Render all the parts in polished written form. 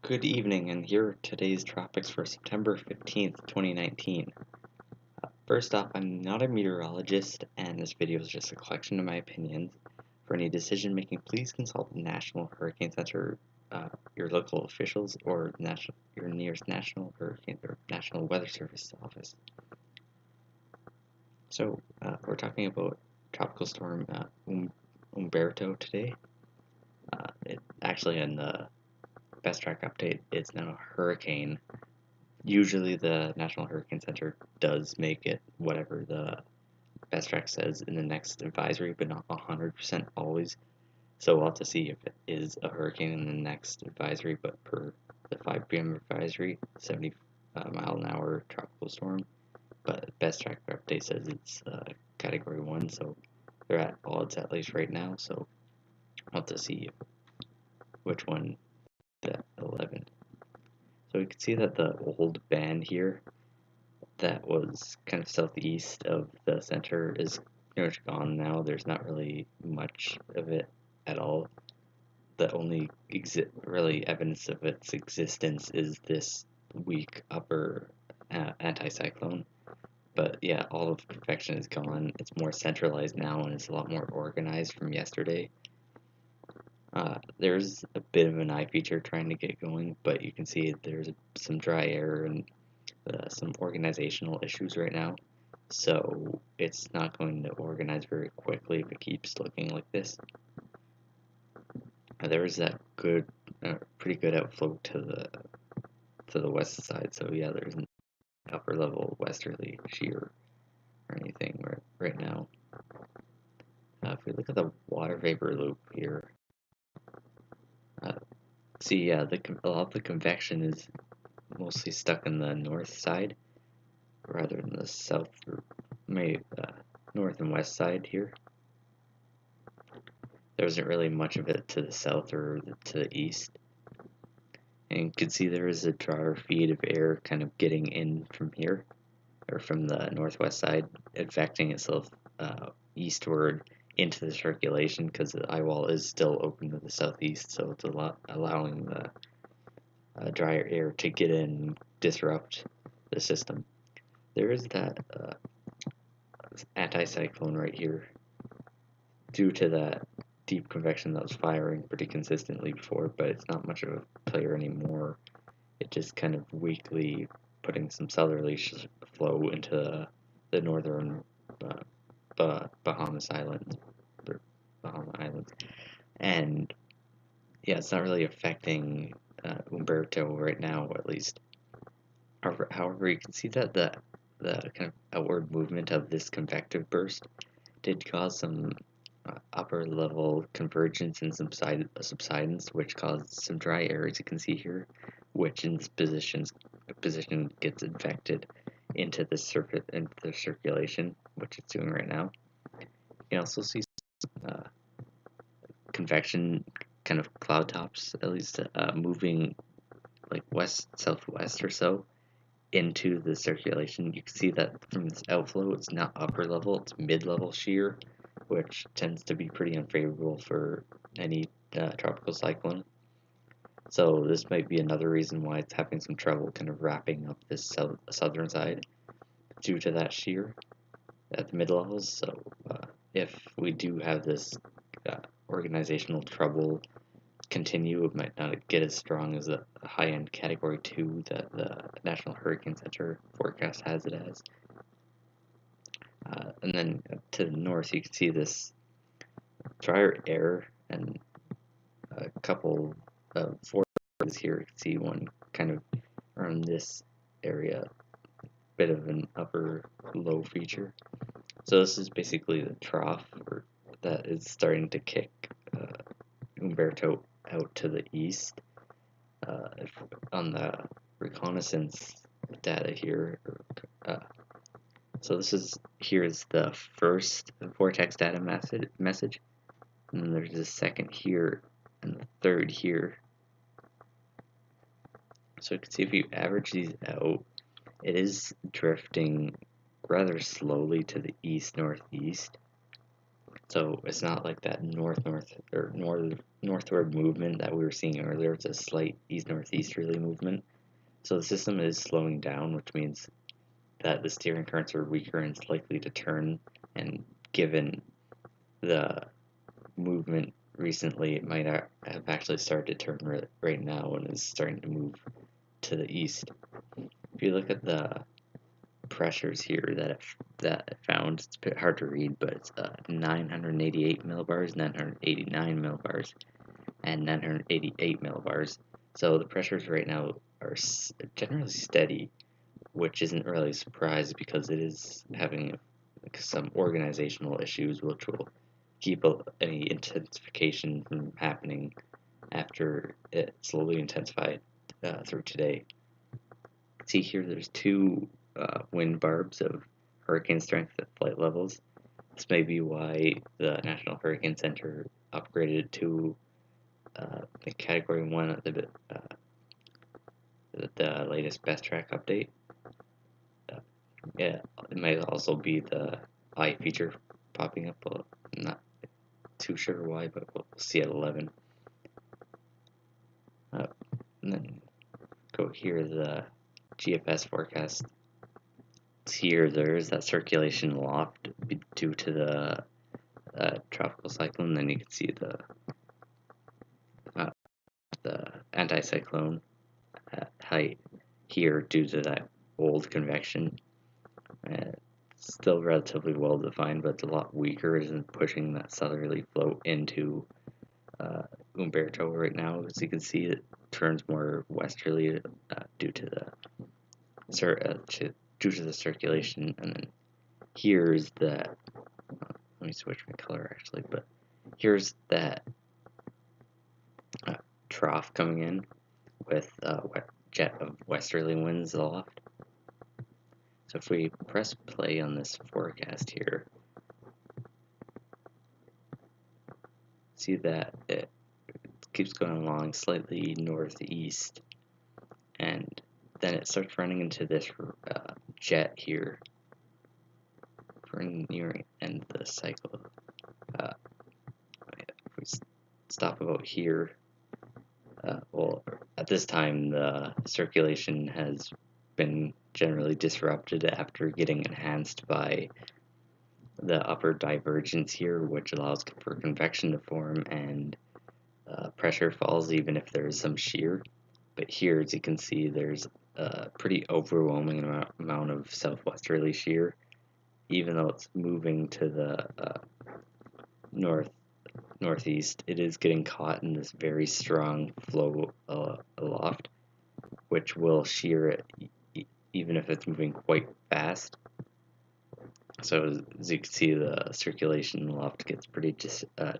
Good evening, and here are today's Tropics for September 15th, 2019. First off, I'm not a meteorologist, and this video is just a collection of my opinions. For any decision making, please consult the National Hurricane Center, your local officials, or your nearest National Hurricane or National Weather Service office. So, we're talking about Tropical Storm Humberto today. Actually, in the Best Track update, it's now a hurricane. Usually the National Hurricane Center does make it whatever the Best Track says in the next advisory, but not 100% always. So we'll have to see if it is a hurricane in the next advisory, but per the 5 p.m. advisory, 70 mile an hour tropical storm. But Best Track update says it's Category 1, so they're at odds at least right now, so we'll have to see which one at 11. So we can see that the old band here that was kind of southeast of the center is pretty much gone now. There's not really much of it at all. The only really evidence of its existence is this weak upper anticyclone. But yeah, all of convection is gone. It's more centralized now and it's a lot more organized from yesterday. There's a bit of an eye feature trying to get going, but you can see there's some dry air and some organizational issues right now. So it's not going to organize very quickly if it keeps looking like this. There is that pretty good outflow to the west side. So yeah, there's an upper level westerly shear or anything right now. If we look at the water vapor loop here. See, yeah, a lot of the convection is mostly stuck in the north side rather than the south, or maybe north and west side here. There isn't really much of it to the south or to the east. And you can see there is a drier feed of air kind of getting in from here, or from the northwest side, advecting itself eastward into the circulation because the eye wall is still open to the southeast, so it's allowing the drier air to get in and disrupt the system. There is that anticyclone right here due to that deep convection that was firing pretty consistently before, but it's not much of a player anymore. It just kind of weakly putting some southerly flow into the northern Bahama Islands, and yeah, it's not really affecting Humberto right now, at least. However, you can see that the kind of outward movement of this convective burst did cause some upper level convergence and subsidence, which caused some dry air, as you can see here, which in this position gets infected into the circulation, which it's doing right now. You can also see convection kind of cloud tops, at least moving like west southwest or so into the circulation. You can see that from this outflow, it's not upper level, it's mid-level shear, which tends to be pretty unfavorable for any tropical cyclone. So this might be another reason why it's having some trouble kind of wrapping up this southern side due to that shear at the mid levels. So if we do have this organizational trouble continue, it might not get as strong as the high-end Category 2 that the National Hurricane Center forecast has it as. And then to the north, you can see this drier air and a couple of forces here. You can see one kind of around this area, bit of an upper low feature. So this is basically the trough that is starting to kick Humberto out to the east. On the reconnaissance data here, so here's the first vortex data message, and then there's the second here and the third here. So you can see if you average these out, it is drifting rather slowly to the east northeast. So it's not like that northward movement that we were seeing earlier. It's a slight east-northeasterly movement. So the system is slowing down, which means that the steering currents are weaker and it's likely to turn. And given the movement recently, it might have actually started to turn right now and is starting to move to the east. If you look at the pressures here that I found, it's a bit hard to read, but it's 988 millibars, 989 millibars, and 988 millibars. So the pressures right now are generally steady, which isn't really a surprise because it is having some organizational issues, which will keep any intensification from happening after it slowly intensified through today. See here, there's two wind barbs of hurricane strength at flight levels. This may be why the National Hurricane Center upgraded to the Category 1 at the latest best track update. Yeah, it might also be the eye feature popping up. I'm not too sure why, but we'll see at 11. And then go here, the GFS forecast. Here, there's that circulation loft due to the tropical cyclone. Then you can see the anticyclone height here due to that old convection. It's still relatively well defined, but it's a lot weaker. It isn't pushing that southerly flow into Humberto right now. As you can see, it turns more westerly due to the circulation. And then here's that. Let me switch my color actually, but here's that trough coming in with a jet of westerly winds aloft. So if we press play on this forecast here, see that it keeps going along slightly northeast, and then it starts running into this jet here for nearing end of the cycle. If we stop about here, well, at this time the circulation has been generally disrupted after getting enhanced by the upper divergence here, which allows for convection to form and pressure falls even if there is some shear. But here, as you can see, there's a pretty overwhelming amount of southwesterly shear, even though it's moving to the northeast. It is getting caught in this very strong flow aloft, which will shear it even if it's moving quite fast. So as you can see, the circulation aloft gets pretty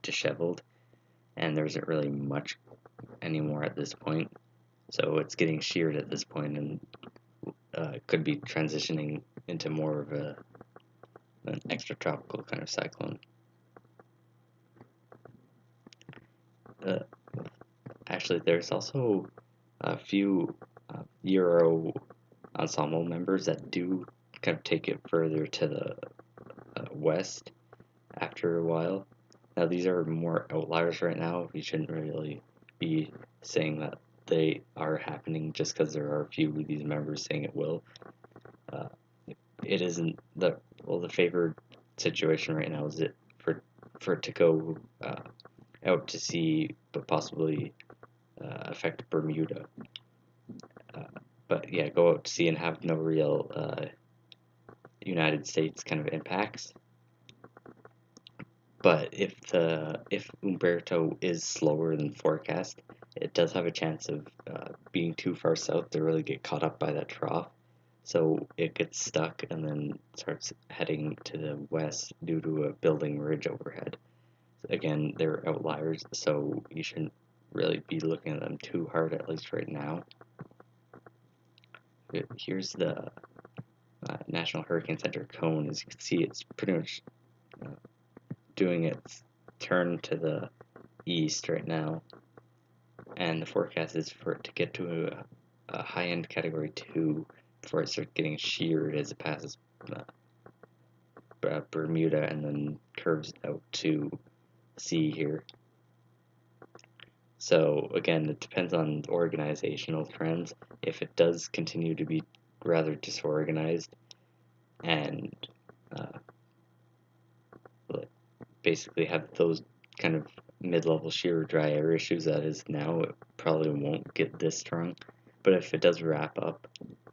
disheveled, and there isn't really much anymore at this point. So it's getting sheared at this point, and could be transitioning into more of an extratropical kind of cyclone. Actually, there's also a few Euro ensemble members that do kind of take it further to the west after a while. Now, these are more outliers right now. We shouldn't really be saying that they are happening just because there are a few of these members saying it will. It isn't the favored situation right now is it for it to go out to sea, but possibly affect Bermuda. But yeah, go out to sea and have no real United States kind of impacts. But if Humberto is slower than forecast, it does have a chance of being too far south to really get caught up by that trough. So it gets stuck and then starts heading to the west due to a building ridge overhead. Again, they're outliers, so you shouldn't really be looking at them too hard, at least right now. Here's the National Hurricane Center cone. As you can see, it's pretty much doing its turn to the east right now, and the forecast is for it to get to a high-end category 2 before it starts getting sheared as it passes Bermuda and then curves out to sea here. So again, it depends on organizational trends. If it does continue to be rather disorganized and uh, basically have those kind of mid-level shear dry air issues that is now, it probably won't get this strong. But if it does wrap up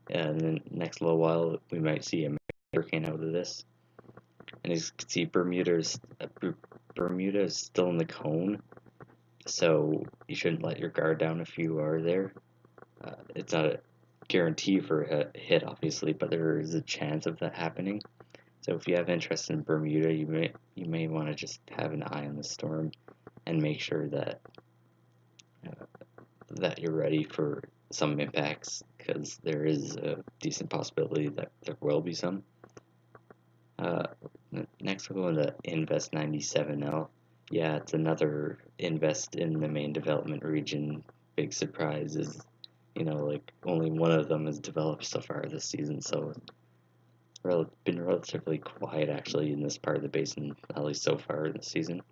in the next little while, we might see a hurricane out of this. And as you can see, Bermuda is still in the cone, so you shouldn't let your guard down if you are there. It's not a guarantee for a hit, obviously, but there is a chance of that happening. So if you have interest in Bermuda, you may want to just have an eye on the storm and make sure that that you're ready for some impacts, because there is a decent possibility that there will be some. Next we'll go into Invest 97L. Yeah, it's another invest in the main development region. Big surprise is, like only one of them has developed so far this season, so it's been relatively quiet actually in this part of the basin, at least so far this season.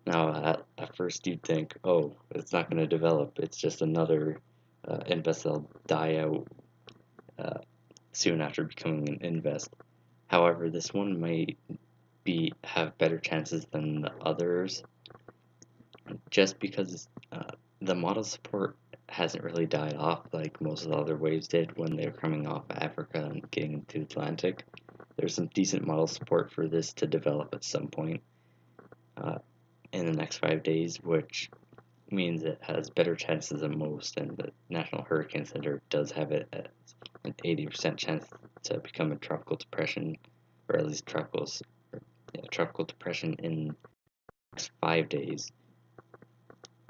Now, at first you'd think, oh, it's not going to develop. It's just another invest that'll die out soon after becoming an invest. However, this one might have better chances than the others, just because the model support hasn't really died off like most of the other waves did when they were coming off Africa and getting into the Atlantic. There's some decent model support for this to develop at some point in the next 5 days, which means it has better chances than most, and the National Hurricane Center does have it at an 80% chance to become a tropical depression, or at least tropical depression in the next 5 days.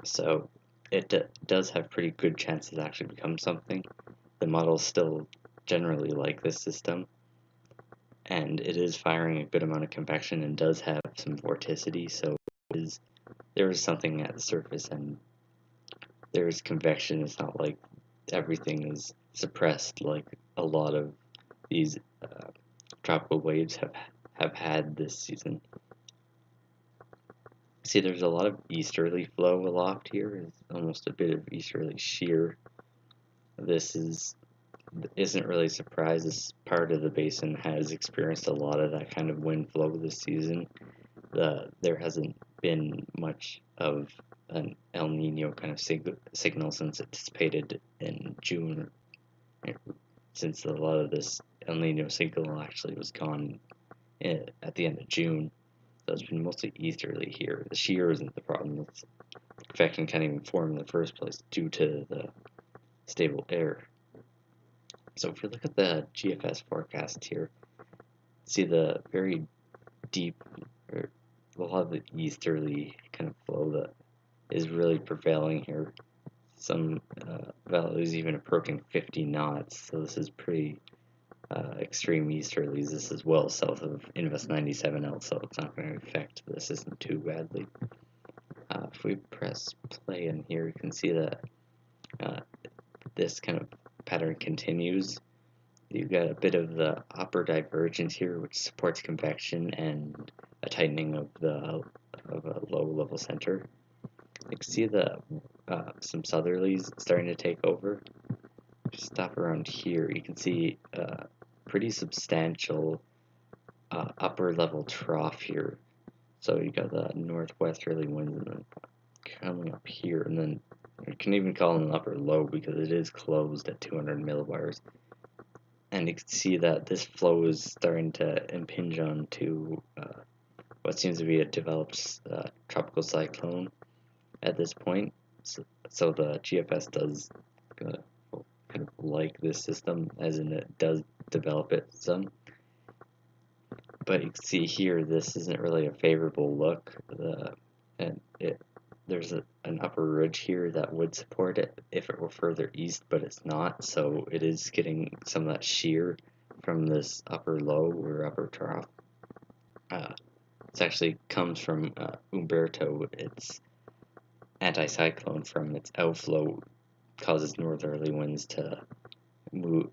So it does have pretty good chances to actually become something. The models still generally like this system, and it is firing a good amount of convection and does have some vorticity, so there is something at the surface and there is convection. It's not like everything is suppressed like a lot of these tropical waves have had this season. See, there's a lot of easterly flow aloft here. It's almost a bit of easterly shear. This isn't really a surprise. This part of the basin has experienced a lot of that kind of wind flow this season. There hasn't been much of an El Nino kind of signal since anticipated in June, since a lot of this El Nino signal actually was gone at the end of June. So it's been mostly easterly here. The shear isn't the problem. The convection can't even form in the first place due to the stable air. So if you look at the GFS forecast here, see the very deep, or a lot of the easterly kind of flow that is really prevailing here. Some values even approaching 50 knots, so this is pretty extreme easterlies. This is well south of Invest 97L, so it's not going to affect the system too badly. If we press play in here, you can see that this kind of pattern continues. You've got a bit of the upper divergence here, which supports convection and a tightening of a low level center. You can see the some southerlies starting to take over. Just stop around here, you can see pretty substantial upper level trough here. So you got the northwesterly winds and then coming up here, and then you can even call it an upper low because it is closed at 200 millibars. And you can see that this flow is starting to impinge onto what seems to be a developed tropical cyclone at this point. So the GFS does kind of like this system, as in it does develop it some. But you can see here, this isn't really a favorable look. There's an upper ridge here that would support it if it were further east, but it's not. So it is getting some of that shear from this upper low or upper trough. It actually comes from Humberto. It's anticyclone from its outflow causes northerly winds to move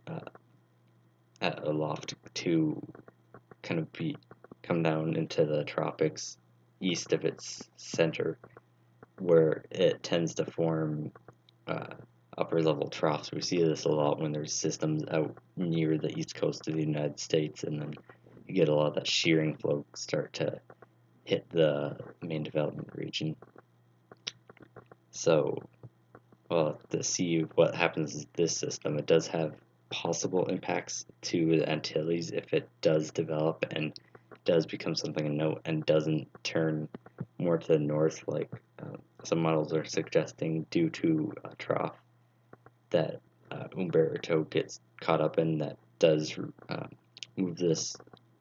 aloft to kind of come down into the tropics east of its center, where it tends to form upper level troughs. We see this a lot when there's systems out near the east coast of the United States, and then you get a lot of that shearing flow start to hit the main development region. So, well, to see what happens in this system, it does have possible impacts to the Antilles if it does develop and does become something of note and doesn't turn more to the north, like some models are suggesting, due to a trough that Humberto gets caught up in that does move this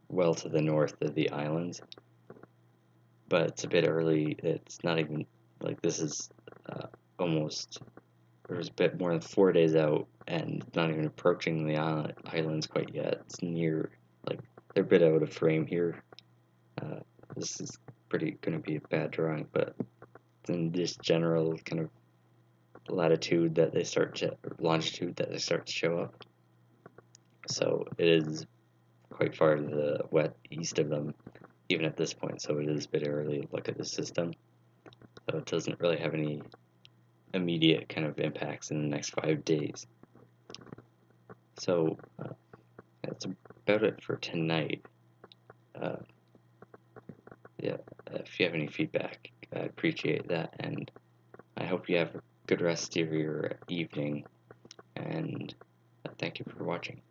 well to the north of the islands. But it's a bit early. It's not even like this is almost, there's a bit more than 4 days out and not even approaching the islands quite yet. It's near, like, they're a bit out of frame here. This is pretty going to be a bad drawing, but in this general kind of longitude that they start to show up. So it is quite far to the west east of them, even at this point. So it is a bit early to look at the system. So it doesn't really have any immediate kind of impacts in the next 5 days. So that's about it for tonight. Yeah, if you have any feedback, I appreciate that, and I hope you have a good rest of your evening, and thank you for watching.